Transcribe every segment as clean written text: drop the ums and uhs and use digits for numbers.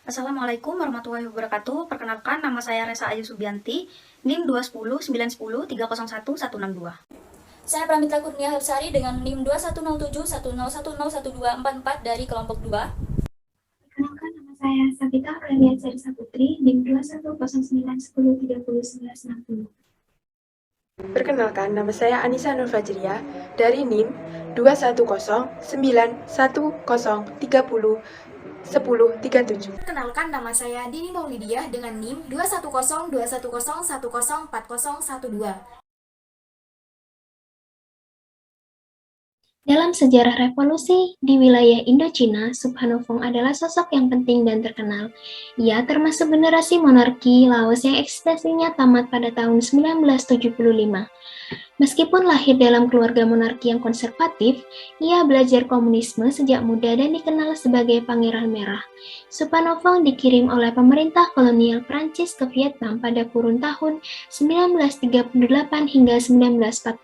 Assalamualaikum warahmatullahi wabarakatuh. Perkenalkan, nama saya Resa Ayu Subianti, NIM 210 910 301 162. Saya Pramita Kurnia Hapsari dengan NIM 2107 101011244 dari kelompok 2. Perkenalkan, nama saya Sabita Aurelia Cerisa Putri, NIM 210910301160. Perkenalkan, nama saya Anissa Nur Fajriah dari NIM 21091301037. Perkenalkan, nama saya Dini Maulidiah dengan NIM 210210110404012. Dalam sejarah revolusi di wilayah Indochina, Subhanofong adalah sosok yang penting dan terkenal. Ia termasuk generasi monarki Laos yang eksistensinya tamat pada tahun 1975. Meskipun lahir dalam keluarga monarki yang konservatif, ia belajar komunisme sejak muda dan dikenal sebagai Pangeran Merah. Suphanofong dikirim oleh pemerintah kolonial Prancis ke Vietnam pada kurun tahun 1938 hingga 1945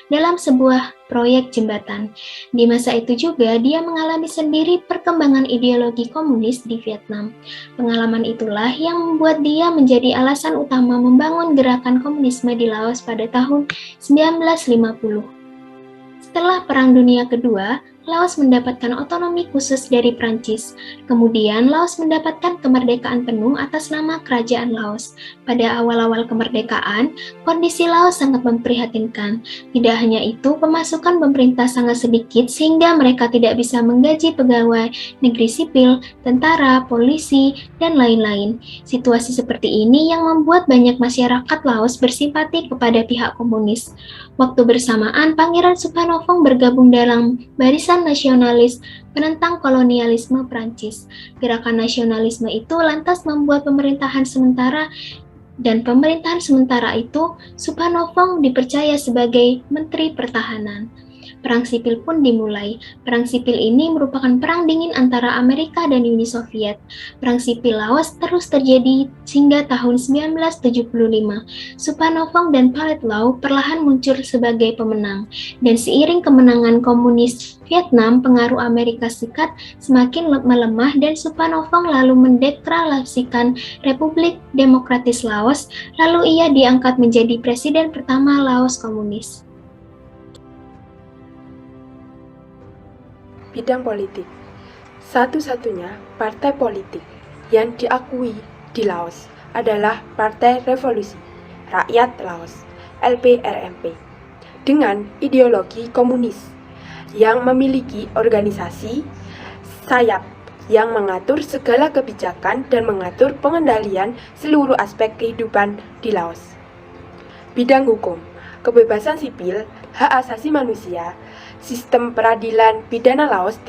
dalam sebuah proyek jembatan. Di masa itu juga dia mengalami sendiri perkembangan ideologi komunis di Vietnam. Pengalaman itulah yang membuat dia menjadi alasan utama membangun gerakan komunisme di Laos pada tahun 1950. Setelah Perang Dunia Kedua, Laos mendapatkan otonomi khusus dari Prancis. Kemudian Laos mendapatkan kemerdekaan penuh atas nama Kerajaan Laos. Pada awal-awal kemerdekaan, kondisi Laos sangat memprihatinkan. Tidak hanya itu, pemasukan pemerintah sangat sedikit sehingga mereka tidak bisa menggaji pegawai negeri sipil, tentara, polisi, dan lain-lain. Situasi seperti ini yang membuat banyak masyarakat Laos bersimpati kepada pihak komunis. Waktu bersamaan, Pangeran Suphanofong bergabung dalam barisan nasionalis penentang kolonialisme Prancis. Gerakan nasionalisme itu lantas membuat pemerintahan sementara itu Suphanofong dipercaya sebagai Menteri Pertahanan. Perang sipil pun dimulai. Perang sipil ini merupakan perang dingin antara Amerika dan Uni Soviet. Perang sipil Laos terus terjadi hingga tahun 1975. Suphanofong dan Pathet Lao perlahan muncul sebagai pemenang. Dan seiring kemenangan komunis Vietnam, pengaruh Amerika Serikat semakin melemah dan Suphanofong lalu mendeklarasikan Republik Demokratis Laos, lalu ia diangkat menjadi presiden pertama Laos komunis. Bidang politik. Satu-satunya partai politik yang diakui di Laos adalah Partai Revolusi Rakyat Laos (LPRMP) dengan ideologi komunis yang memiliki organisasi sayap yang mengatur segala kebijakan dan mengatur pengendalian seluruh aspek kehidupan di Laos. Bidang hukum, kebebasan sipil, hak asasi manusia, sistem peradilan pidana Laos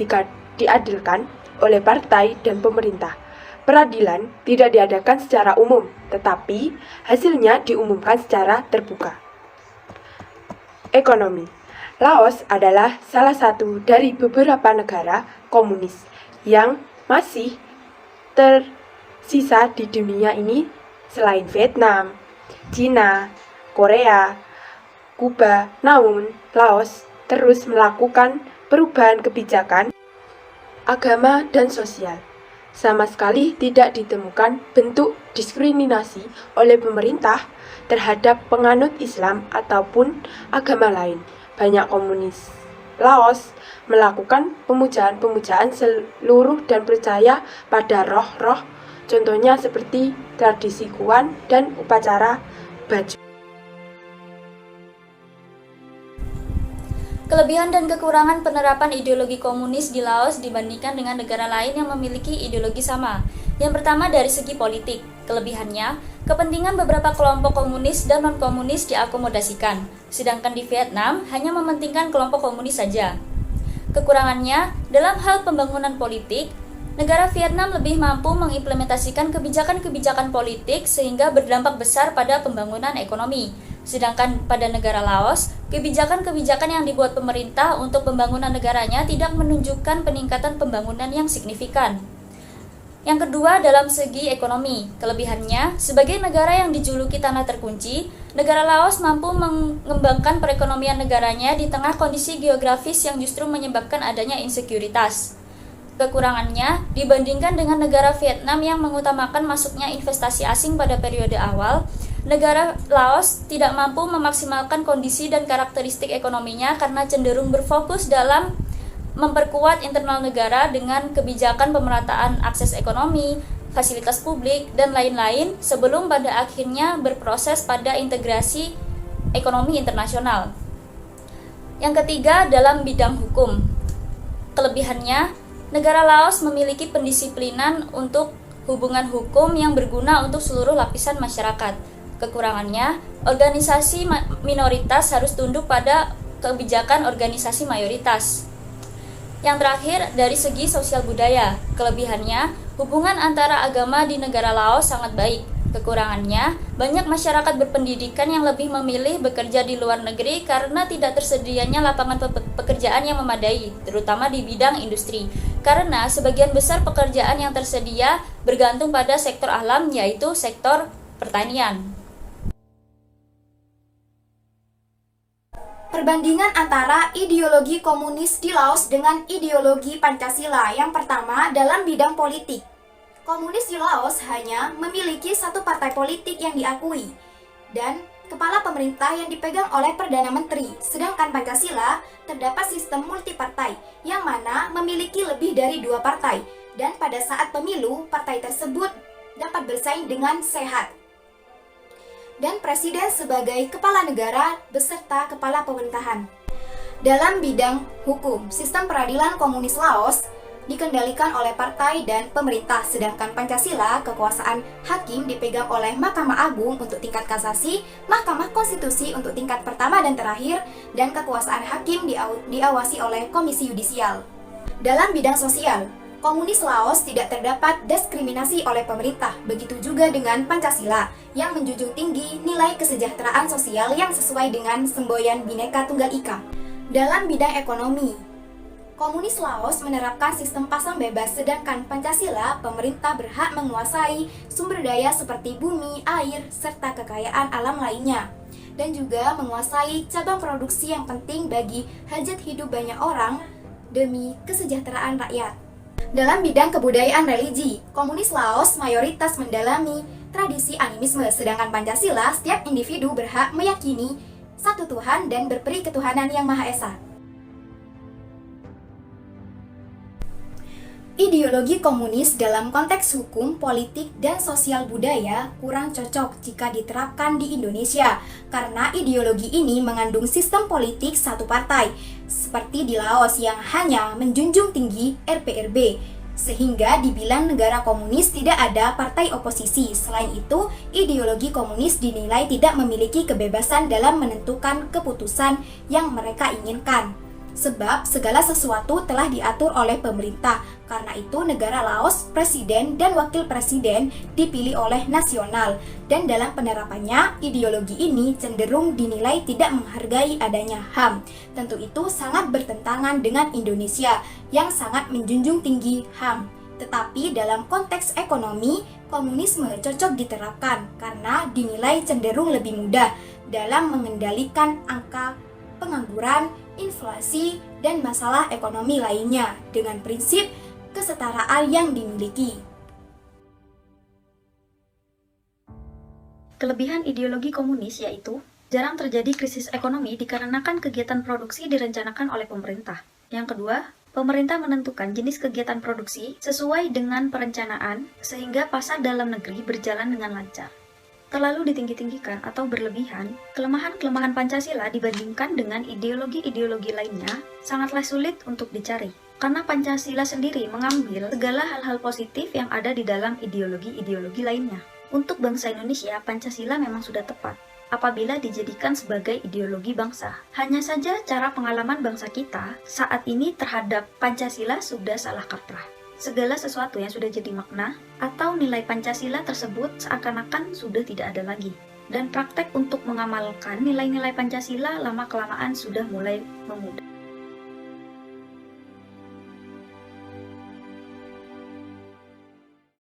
diadilkan oleh partai dan pemerintah. Peradilan tidak diadakan secara umum, tetapi hasilnya diumumkan secara terbuka. Ekonomi. Laos adalah salah satu dari beberapa negara komunis yang masih tersisa di dunia ini selain Vietnam, Cina, Korea, Kuba. Namun, Laos terus melakukan perubahan kebijakan, agama, dan sosial. Sama sekali tidak ditemukan bentuk diskriminasi oleh pemerintah terhadap penganut Islam ataupun agama lain. Banyak komunis Laos melakukan pemujaan seluruh dan percaya pada roh-roh, contohnya seperti tradisi Kuan dan upacara baju. Kelebihan dan kekurangan penerapan ideologi komunis di Laos dibandingkan dengan negara lain yang memiliki ideologi sama. Yang pertama dari segi politik. Kelebihannya, kepentingan beberapa kelompok komunis dan non-komunis diakomodasikan, sedangkan di Vietnam hanya mementingkan kelompok komunis saja. Kekurangannya, dalam hal pembangunan politik, negara Vietnam lebih mampu mengimplementasikan kebijakan-kebijakan politik sehingga berdampak besar pada pembangunan ekonomi. Sedangkan pada negara Laos, kebijakan-kebijakan yang dibuat pemerintah untuk pembangunan negaranya tidak menunjukkan peningkatan pembangunan yang signifikan. Yang kedua, dalam segi ekonomi. Kelebihannya, sebagai negara yang dijuluki tanah terkunci, negara Laos mampu mengembangkan perekonomian negaranya di tengah kondisi geografis yang justru menyebabkan adanya insekuritas. Kekurangannya, dibandingkan dengan negara Vietnam yang mengutamakan masuknya investasi asing pada periode awal, negara Laos tidak mampu memaksimalkan kondisi dan karakteristik ekonominya karena cenderung berfokus dalam memperkuat internal negara dengan kebijakan pemerataan akses ekonomi, fasilitas publik, dan lain-lain sebelum pada akhirnya berproses pada integrasi ekonomi internasional. Yang ketiga, dalam bidang hukum. Kelebihannya, negara Laos memiliki pendisiplinan untuk hubungan hukum yang berguna untuk seluruh lapisan masyarakat. Kekurangannya, organisasi minoritas harus tunduk pada kebijakan organisasi mayoritas. Yang terakhir, dari segi sosial budaya. Kelebihannya, hubungan antara agama di negara Laos sangat baik. Kekurangannya, banyak masyarakat berpendidikan yang lebih memilih bekerja di luar negeri karena tidak tersedianya lapangan pekerjaan yang memadai, terutama di bidang industri. Karena sebagian besar pekerjaan yang tersedia bergantung pada sektor alam, yaitu sektor pertanian. Perbandingan antara ideologi komunis di Laos dengan ideologi Pancasila. Yang pertama, dalam bidang politik. Komunis di Laos hanya memiliki satu partai politik yang diakui dan kepala pemerintah yang dipegang oleh Perdana Menteri. Sedangkan Pancasila terdapat sistem multipartai yang mana memiliki lebih dari 2 partai dan pada saat pemilu partai tersebut dapat bersaing dengan sehat. Dan presiden sebagai kepala negara beserta kepala pemerintahan. Dalam bidang hukum, sistem peradilan komunis Laos dikendalikan oleh partai dan pemerintah, sedangkan Pancasila, kekuasaan hakim dipegang oleh Mahkamah Agung untuk tingkat kasasi, Mahkamah Konstitusi untuk tingkat pertama dan terakhir, dan kekuasaan hakim diawasi oleh Komisi Yudisial. Dalam bidang sosial, komunis Laos tidak terdapat diskriminasi oleh pemerintah, begitu juga dengan Pancasila yang menjunjung tinggi nilai kesejahteraan sosial yang sesuai dengan semboyan Bhinneka Tunggal Ika. Dalam bidang ekonomi, komunis Laos menerapkan sistem pasang bebas, sedangkan Pancasila, pemerintah berhak menguasai sumber daya seperti bumi, air, serta kekayaan alam lainnya, dan juga menguasai cabang produksi yang penting bagi hajat hidup banyak orang demi kesejahteraan rakyat. Dalam bidang kebudayaan religi, komunis Laos mayoritas mendalami tradisi animisme, sedangkan Pancasila, setiap individu berhak meyakini satu Tuhan dan berperi ketuhanan yang Maha Esa. Ideologi komunis dalam konteks hukum, politik, dan sosial budaya kurang cocok jika diterapkan di Indonesia karena ideologi ini mengandung sistem politik satu partai seperti di Laos yang hanya menjunjung tinggi RPRB sehingga dibilang negara komunis tidak ada partai oposisi. Selain itu, ideologi komunis dinilai tidak memiliki kebebasan dalam menentukan keputusan yang mereka inginkan. Sebab segala sesuatu telah diatur oleh pemerintah. Karena itu negara Laos, presiden dan wakil presiden dipilih oleh nasional. Dan dalam penerapannya, ideologi ini cenderung dinilai tidak menghargai adanya HAM. Tentu itu sangat bertentangan dengan Indonesia yang sangat menjunjung tinggi HAM. Tetapi dalam konteks ekonomi, komunisme cocok diterapkan karena dinilai cenderung lebih mudah dalam mengendalikan angka pengangguran, inflasi, dan masalah ekonomi lainnya dengan prinsip kesetaraan yang dimiliki. Kelebihan ideologi komunis yaitu jarang terjadi krisis ekonomi dikarenakan kegiatan produksi direncanakan oleh pemerintah. Yang kedua, pemerintah menentukan jenis kegiatan produksi sesuai dengan perencanaan sehingga pasar dalam negeri berjalan dengan lancar. Terlalu ditinggi-tinggikan atau berlebihan, kelemahan-kelemahan Pancasila dibandingkan dengan ideologi-ideologi lainnya sangatlah sulit untuk dicari. Karena Pancasila sendiri mengambil segala hal-hal positif yang ada di dalam ideologi-ideologi lainnya. Untuk bangsa Indonesia, Pancasila memang sudah tepat apabila dijadikan sebagai ideologi bangsa. Hanya saja cara pengalaman bangsa kita saat ini terhadap Pancasila sudah salah kaprah. Segala sesuatu yang sudah jadi makna atau nilai Pancasila tersebut seakan-akan sudah tidak ada lagi. Dan praktek untuk mengamalkan nilai-nilai Pancasila lama-kelamaan sudah mulai memudar.